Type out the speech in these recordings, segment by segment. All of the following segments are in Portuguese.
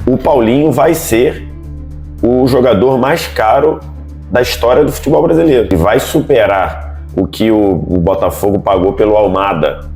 o Paulinho vai ser o jogador mais caro da história do futebol brasileiro. E vai superar o que o Botafogo pagou pelo Almada.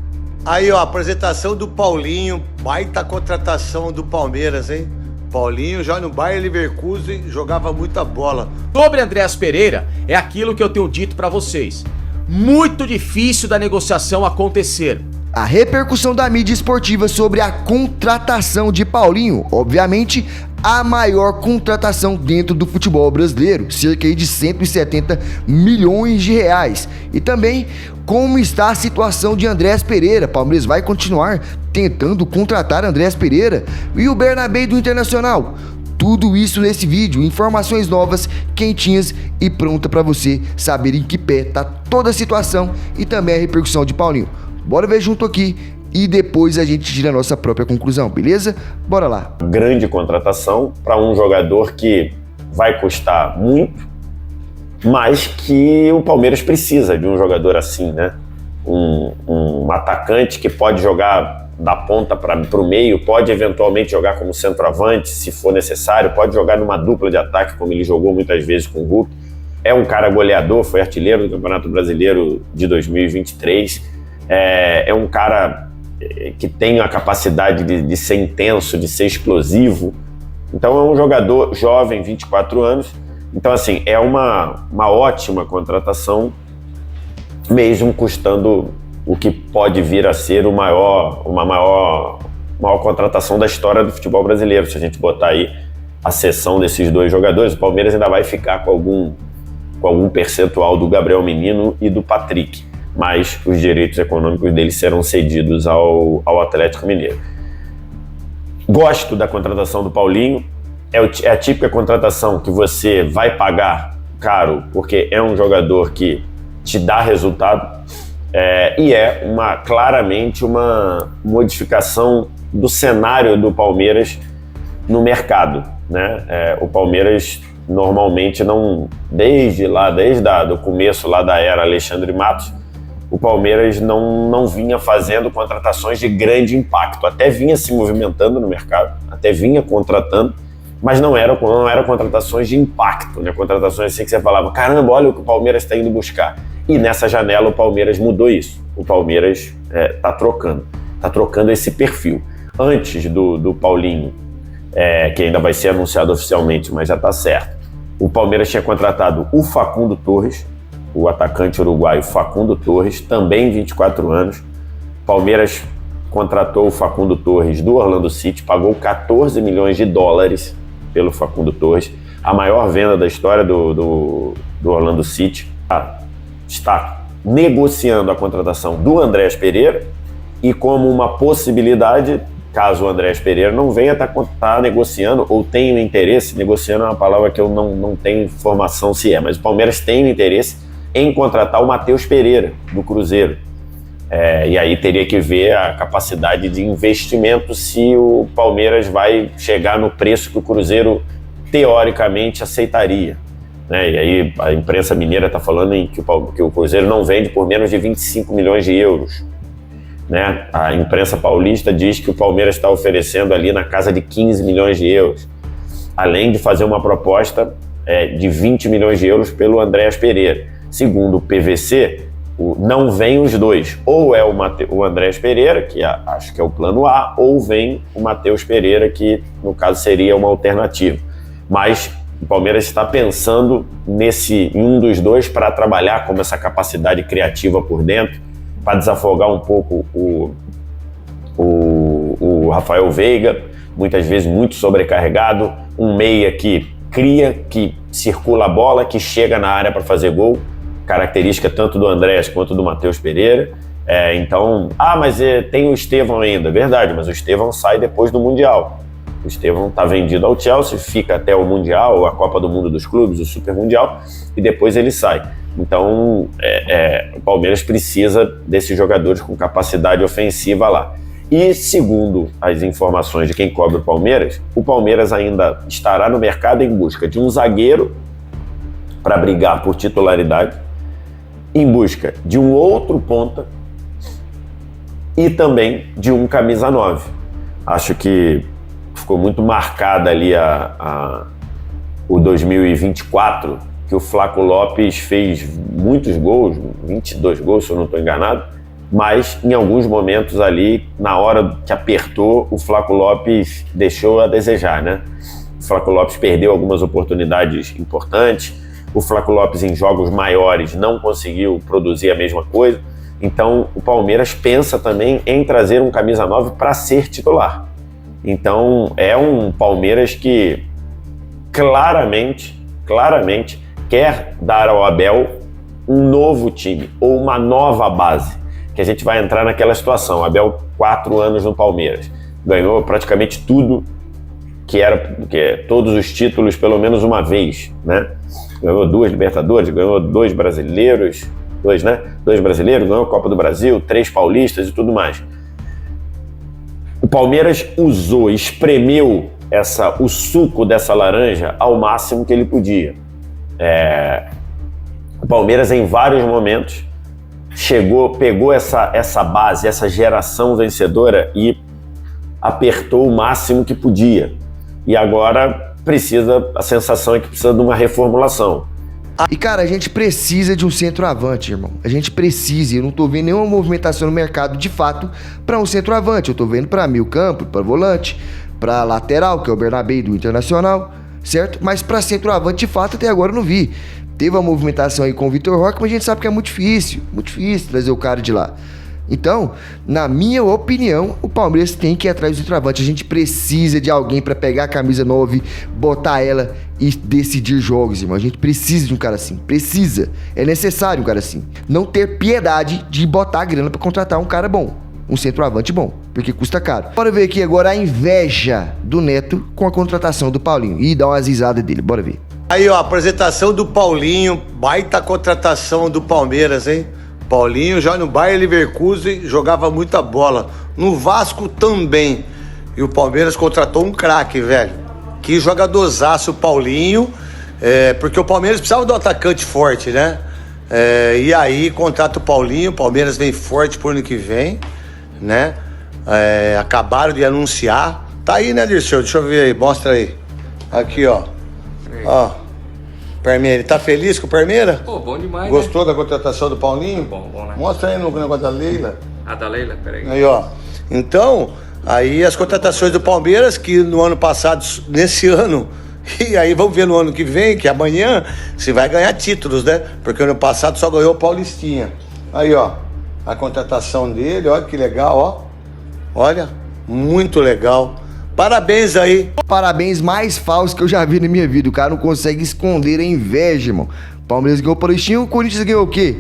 Aí, ó, apresentação do Paulinho, baita contratação do Palmeiras, hein? Paulinho já no Bayer Leverkusen jogava muita bola. Sobre Andréas Pereira, é aquilo que eu tenho dito pra vocês. Muito difícil da negociação acontecer. A repercussão da mídia esportiva sobre a contratação de Paulinho, obviamente, a maior contratação dentro do futebol brasileiro, cerca de 170 milhões de reais. E também como está a situação de Andréas Pereira. Palmeiras vai continuar tentando contratar Andréas Pereira e o Bernabé do Internacional. Tudo isso nesse vídeo, informações novas, quentinhas e pronta para você saber em que pé tá toda a situação e também a repercussão de Paulinho. Bora ver junto aqui e depois a gente tira a nossa própria conclusão, beleza? Bora lá. Grande contratação para um jogador que vai custar muito, mas que o Palmeiras precisa de um jogador assim, né? Um atacante que pode jogar da ponta para o meio, pode eventualmente jogar como centroavante, se for necessário, pode jogar numa dupla de ataque, como ele jogou muitas vezes com o Hulk. É um cara goleador, foi artilheiro do Campeonato Brasileiro de 2023. É um cara que tem a capacidade de ser intenso, de ser explosivo. Então é um jogador jovem, 24 anos. Então, assim, é uma ótima contratação, mesmo custando o que pode vir a ser uma maior contratação da história do futebol brasileiro. Se a gente botar aí a cessão desses dois jogadores, o Palmeiras ainda vai ficar com algum percentual do Gabriel Menino e do Patrick, mas os direitos econômicos deles serão cedidos ao Atlético Mineiro. Gosto da contratação do Paulinho, é a típica contratação que você vai pagar caro, porque é um jogador que te dá resultado, e é claramente uma modificação do cenário do Palmeiras no mercado, né? O Palmeiras normalmente desde o começo lá da era Alexandre Matos, o Palmeiras não vinha fazendo contratações de grande impacto. Até vinha se movimentando no mercado, até vinha contratando, mas não eram contratações de impacto, né? Contratações assim que você falava, caramba, olha o que o Palmeiras está indo buscar. E nessa janela o Palmeiras mudou isso. O Palmeiras está trocando esse perfil. Antes do Paulinho, que ainda vai ser anunciado oficialmente, mas já está certo, o Palmeiras tinha contratado o Facundo Torres, o atacante uruguaio Facundo Torres, também 24 anos. Palmeiras contratou o Facundo Torres do Orlando City, pagou 14 milhões de dólares pelo Facundo Torres, a maior venda da história do Orlando City. Está negociando a contratação do Andréas Pereira e como uma possibilidade, caso o Andréas Pereira não venha, tá negociando ou tenha interesse, negociando é uma palavra que eu não tenho informação se mas o Palmeiras tem interesse em contratar o Matheus Pereira, do Cruzeiro. E aí teria que ver a capacidade de investimento, se o Palmeiras vai chegar no preço que o Cruzeiro teoricamente aceitaria, né? E aí a imprensa mineira está falando que o Cruzeiro não vende por menos de 25 milhões de euros. Né? A imprensa paulista diz que o Palmeiras está oferecendo ali na casa de 15 milhões de euros, além de fazer uma proposta de 20 milhões de euros pelo Andréas Pereira. Segundo o PVC, não vem os dois. Ou é o Andréas Pereira, que acho que é o plano A, ou vem o Matheus Pereira, que no caso seria uma alternativa. Mas o Palmeiras está pensando em um dos dois para trabalhar como essa capacidade criativa por dentro, para desafogar um pouco o Rafael Veiga, muitas vezes muito sobrecarregado, um meia que cria, que circula a bola, que chega na área para fazer gol, característica tanto do Andréas quanto do Matheus Pereira. Mas tem o Estevão ainda, verdade, mas o Estevão sai depois do Mundial. O Estevão está vendido ao Chelsea, fica até o Mundial, a Copa do Mundo dos Clubes, o Super Mundial, e depois ele sai. Então, o Palmeiras precisa desses jogadores com capacidade ofensiva lá. E, segundo as informações de quem cobre o Palmeiras ainda estará no mercado em busca de um zagueiro para brigar por titularidade, em busca de um outro ponta e também de um camisa 9. Acho que ficou muito marcada ali o 2024, que o Flaco Lopes fez muitos gols, 22 gols se eu não estou enganado, mas em alguns momentos ali, na hora que apertou, o Flaco Lopes deixou a desejar, né? O Flaco Lopes perdeu algumas oportunidades importantes, o Flaco Lopes em jogos maiores não conseguiu produzir a mesma coisa, então o Palmeiras pensa também em trazer um camisa 9 para ser titular. Então é um Palmeiras que claramente quer dar ao Abel um novo time ou uma nova base, que a gente vai entrar naquela situação. Abel, 4 anos no Palmeiras, ganhou praticamente tudo que é todos os títulos pelo menos uma vez, né? Ganhou 2 Libertadores, ganhou 2 brasileiros, 2 brasileiros, ganhou a Copa do Brasil, 3 paulistas e tudo mais. O Palmeiras espremeu o suco dessa laranja ao máximo que ele podia. O Palmeiras em vários momentos pegou essa base, essa geração vencedora e apertou o máximo que podia. E agora a sensação é que precisa de uma reformulação. E cara, a gente precisa de um centroavante, irmão. A gente precisa. Eu não tô vendo nenhuma movimentação no mercado de fato para um centroavante. Eu tô vendo para meio campo, para volante, para lateral, que é o Bernabé do Internacional, certo? Mas para centroavante de fato até agora eu não vi. Teve uma movimentação aí com o Vitor Roque, mas a gente sabe que é muito difícil trazer o cara de lá. Então, na minha opinião, o Palmeiras tem que ir atrás do centroavante. A gente precisa de alguém para pegar a camisa 9, botar ela e decidir jogos, irmão. A gente precisa de um cara assim. Precisa. É necessário um cara assim. Não ter piedade de botar a grana para contratar um cara bom. Um centroavante bom. Porque custa caro. Bora ver aqui agora a inveja do Neto com a contratação do Paulinho. E dar umas risadas dele. Bora ver. Aí, ó, apresentação do Paulinho. Baita contratação do Palmeiras, hein? Paulinho já no Bayer Leverkusen jogava muita bola. No Vasco também. E o Palmeiras contratou um craque, velho. Que jogadorzaço o Paulinho. Porque o Palmeiras precisava de um atacante forte, né? E aí contrata o Paulinho. O Palmeiras vem forte pro ano que vem, né? Acabaram de anunciar. Tá aí, né, Dirceu? Deixa eu ver aí. Mostra aí. Aqui, ó. Ó. Palmeira, ele tá feliz com o Palmeira? Pô, bom demais. Gostou, né? Da contratação do Paulinho? Bom, né? Mostra aí no negócio da Leila. A da Leila, peraí. Aí, ó. Então, aí as contratações do Palmeiras, que no ano passado, nesse ano, e aí vamos ver no ano que vem, que amanhã, se vai ganhar títulos, né? Porque ano passado só ganhou o Paulistinha. Aí, ó. A contratação dele, olha que legal, ó. Olha, muito legal. Parabéns aí. Parabéns mais falsos que eu já vi na minha vida. O cara não consegue esconder a inveja, irmão. Palmeiras ganhou o Paulistinho, o Corinthians ganhou o quê?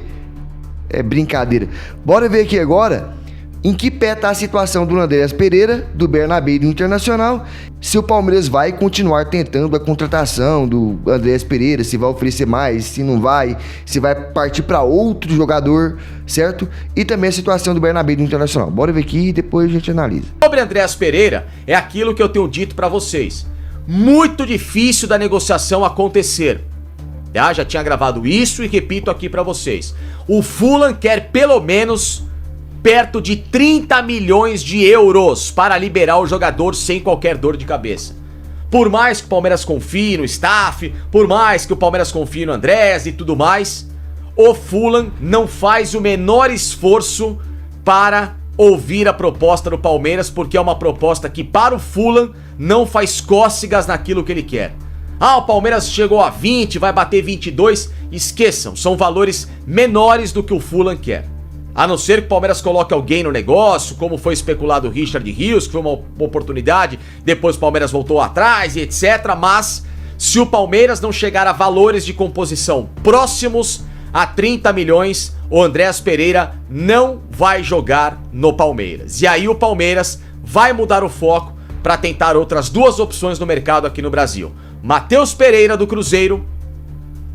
É brincadeira. Bora ver aqui agora em que pé tá a situação do Andréas Pereira, do Bernabé do Internacional. Se o Palmeiras vai continuar tentando a contratação do Andréas Pereira, se vai oferecer mais, se não vai, se vai partir para outro jogador, certo? E também a situação do Bernabé do Internacional. Bora ver aqui e depois a gente analisa. Sobre Andréas Pereira, é aquilo que eu tenho dito para vocês. Muito difícil da negociação acontecer. Já tinha gravado isso e repito aqui para vocês. O Fulham quer pelo menos perto de 30 milhões de euros para liberar o jogador sem qualquer dor de cabeça. Por mais que o Palmeiras confie no staff, por mais que o Palmeiras confie no Andrés e tudo mais, o Fulham não faz o menor esforço para ouvir a proposta do Palmeiras, porque é uma proposta que para o Fulham não faz cócegas naquilo que ele quer. O Palmeiras chegou a 20, vai bater 22, esqueçam, são valores menores do que o Fulham quer. A não ser que o Palmeiras coloque alguém no negócio, como foi especulado o Richard Rios, que foi uma oportunidade, depois o Palmeiras voltou atrás e etc. Mas se o Palmeiras não chegar a valores de composição próximos a 30 milhões, o Andréas Pereira não vai jogar no Palmeiras. E aí o Palmeiras vai mudar o foco para tentar outras 2 opções no mercado aqui no Brasil. Matheus Pereira do Cruzeiro,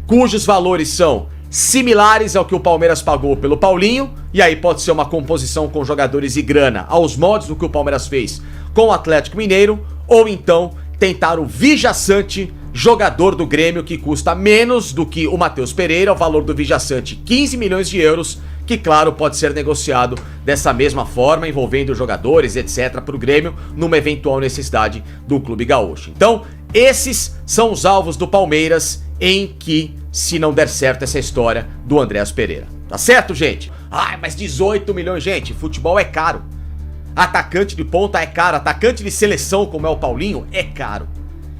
cujos valores são similares ao que o Palmeiras pagou pelo Paulinho, e aí pode ser uma composição com jogadores e grana aos moldes do que o Palmeiras fez com o Atlético Mineiro, ou então tentar o Vijaçante, jogador do Grêmio, que custa menos do que o Matheus Pereira, o valor do Vijaçante 15 milhões de euros, que claro pode ser negociado dessa mesma forma, envolvendo jogadores, etc, para o Grêmio, numa eventual necessidade do clube gaúcho. Então, esses são os alvos do Palmeiras em que, se não der certo essa história do Andréas Pereira. Tá certo, gente? Ai, mas 18 milhões, gente, futebol é caro. Atacante de ponta é caro, atacante de seleção como é o Paulinho é caro.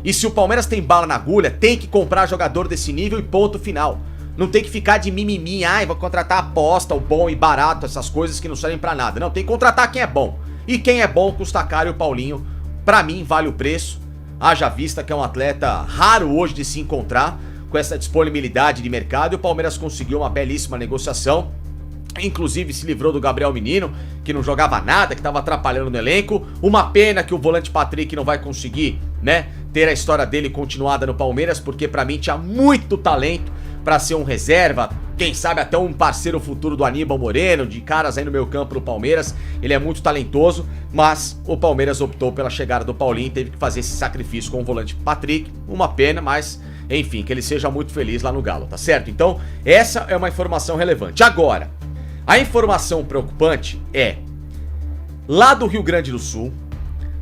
E se o Palmeiras tem bala na agulha, tem que comprar jogador desse nível e ponto final. Não tem que ficar de mimimi, ai, vou contratar aposta, o bom e barato, essas coisas que não servem pra nada. Não, tem que contratar quem é bom. E quem é bom custa caro, e o Paulinho, pra mim, vale o preço. Haja vista que é um atleta raro hoje de se encontrar, com essa disponibilidade de mercado, e o Palmeiras conseguiu uma belíssima negociação. Inclusive se livrou do Gabriel Menino, que não jogava nada, que estava atrapalhando no elenco. Uma pena que o volante Patrick não vai conseguir, né, ter a história dele continuada no Palmeiras, porque pra mim tinha muito talento pra ser um reserva, quem sabe até um parceiro futuro do Aníbal Moreno, de caras aí no meio campo do Palmeiras. Ele é muito talentoso, mas o Palmeiras optou pela chegada do Paulinho e teve que fazer esse sacrifício com o volante Patrick. Uma pena, mas enfim, que ele seja muito feliz lá no Galo, tá certo? Então, essa é uma informação relevante. Agora, a informação preocupante é, lá do Rio Grande do Sul,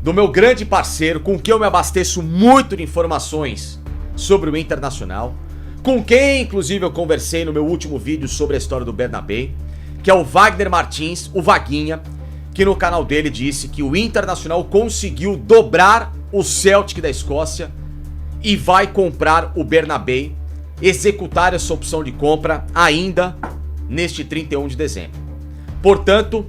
do meu grande parceiro, com quem eu me abasteço muito de informações sobre o Internacional, com quem inclusive eu conversei no meu último vídeo sobre a história do Bernabé, que é o Wagner Martins, o Vaguinha, que no canal dele disse que o Internacional conseguiu dobrar o Celtic da Escócia e vai comprar o Bernabé, executar essa opção de compra ainda neste 31 de dezembro. Portanto,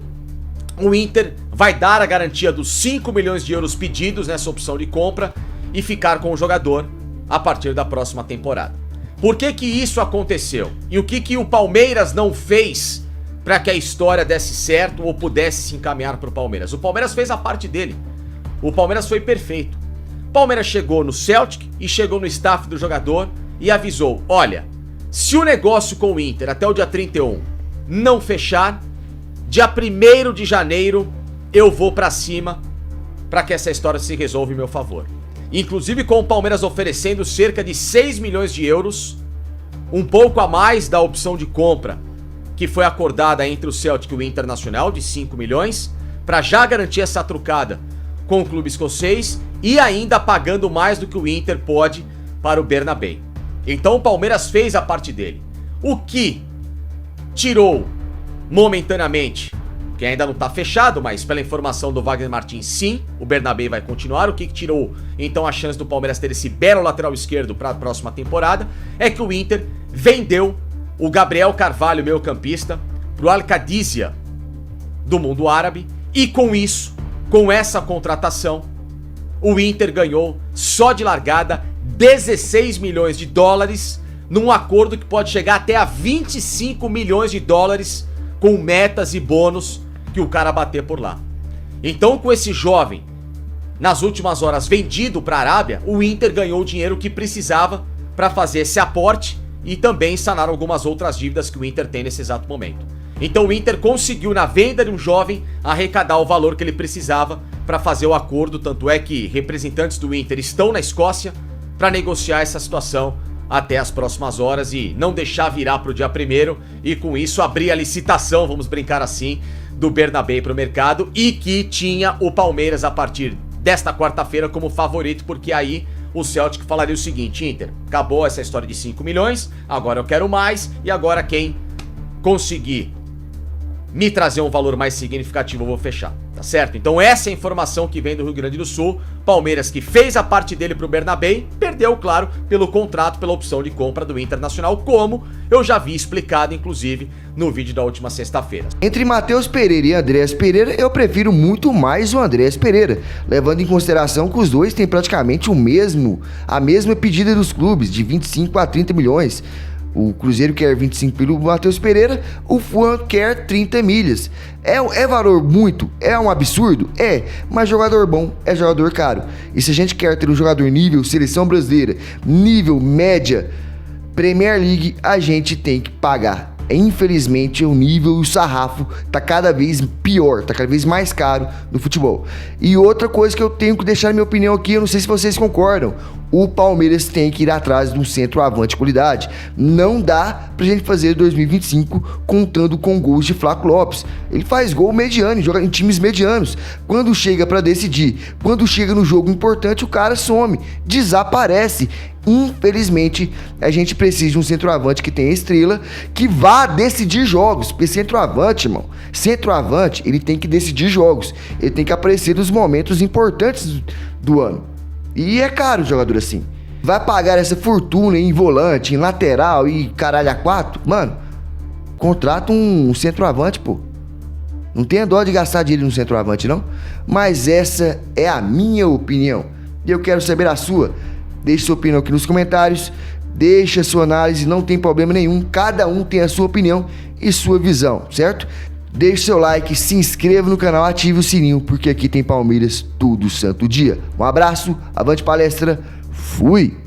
o Inter vai dar a garantia dos 5 milhões de euros pedidos nessa opção de compra e ficar com o jogador a partir da próxima temporada. Por que que isso aconteceu? E o que que o Palmeiras não fez para que a história desse certo ou pudesse se encaminhar para o Palmeiras? O Palmeiras fez a parte dele. O Palmeiras foi perfeito. O Palmeiras chegou no Celtic e chegou no staff do jogador e avisou, olha, se o negócio com o Inter até o dia 31 não fechar, dia 1º de janeiro eu vou pra cima para que essa história se resolva em meu favor. Inclusive com o Palmeiras oferecendo cerca de 6 milhões de euros, um pouco a mais da opção de compra que foi acordada entre o Celtic e o Internacional, de 5 milhões, para já garantir essa trucada com o clube escocês e ainda pagando mais do que o Inter pode para o Bernabé. Então o Palmeiras fez a parte dele. O que tirou momentaneamente, que ainda não está fechado, mas pela informação do Wagner Martins, sim, o Bernabé vai continuar. O que tirou então a chance do Palmeiras ter esse belo lateral esquerdo para a próxima temporada é que o Inter vendeu o Gabriel Carvalho, meio campista, pro Al-Qadisiyah do mundo árabe, e com isso, com essa contratação, o Inter ganhou só de largada 16 milhões de dólares num acordo que pode chegar até a 25 milhões de dólares com metas e bônus que o cara bater por lá. Então, com esse jovem nas últimas horas vendido para a Arábia, o Inter ganhou o dinheiro que precisava para fazer esse aporte e também sanar algumas outras dívidas que o Inter tem nesse exato momento. Então o Inter conseguiu, na venda de um jovem, arrecadar o valor que ele precisava para fazer o acordo, tanto é que representantes do Inter estão na Escócia para negociar essa situação até as próximas horas e não deixar virar para o dia 1º e com isso abrir a licitação, vamos brincar assim, do Bernabé para o mercado, e que tinha o Palmeiras a partir desta quarta-feira como favorito, porque aí o Celtic falaria o seguinte: Inter, acabou essa história de 5 milhões, agora eu quero mais, e agora quem conseguir me trazer um valor mais significativo eu vou fechar, tá certo? Então essa é a informação que vem do Rio Grande do Sul. Palmeiras, que fez a parte dele pro Bernabé, perdeu, claro, pelo contrato, pela opção de compra do Internacional, como eu já vi explicado, inclusive, no vídeo da última sexta-feira. Entre Matheus Pereira e Andréas Pereira, eu prefiro muito mais o Andréas Pereira, levando em consideração que os dois têm praticamente a mesma pedida dos clubes, de 25 a 30 milhões. O Cruzeiro quer 25 pelo Matheus Pereira, o Fulham quer 30 milhas. É valor muito? É um absurdo? É, mas jogador bom é jogador caro. E se a gente quer ter um jogador nível Seleção Brasileira, nível média Premier League, a gente tem que pagar. Infelizmente, o nível e o sarrafo tá cada vez pior, tá cada vez mais caro no futebol. E outra coisa que eu tenho que deixar minha opinião aqui, eu não sei se vocês concordam: o Palmeiras tem que ir atrás de um centroavante de qualidade. Não dá pra gente fazer 2025 contando com gols de Flaco Lopes. Ele faz gol mediano, joga em times medianos. Quando chega pra decidir, quando chega no jogo importante, o cara some, desaparece. Infelizmente, a gente precisa de um centroavante que tenha estrela, que vá decidir jogos. Porque centroavante, irmão, centroavante, ele tem que decidir jogos. Ele tem que aparecer nos momentos importantes do ano. E é caro o jogador assim. Vai pagar essa fortuna em volante, em lateral e caralho a quatro? Mano, contrata um centroavante, pô. Não tenha dó de gastar dinheiro no centroavante, não. Mas essa é a minha opinião. E eu quero saber a sua. Deixe sua opinião aqui nos comentários. Deixe a sua análise, não tem problema nenhum. Cada um tem a sua opinião e sua visão, certo? Deixe seu like, se inscreva no canal, ative o sininho, porque aqui tem Palmeiras todo santo dia. Um abraço, avante palestra, fui!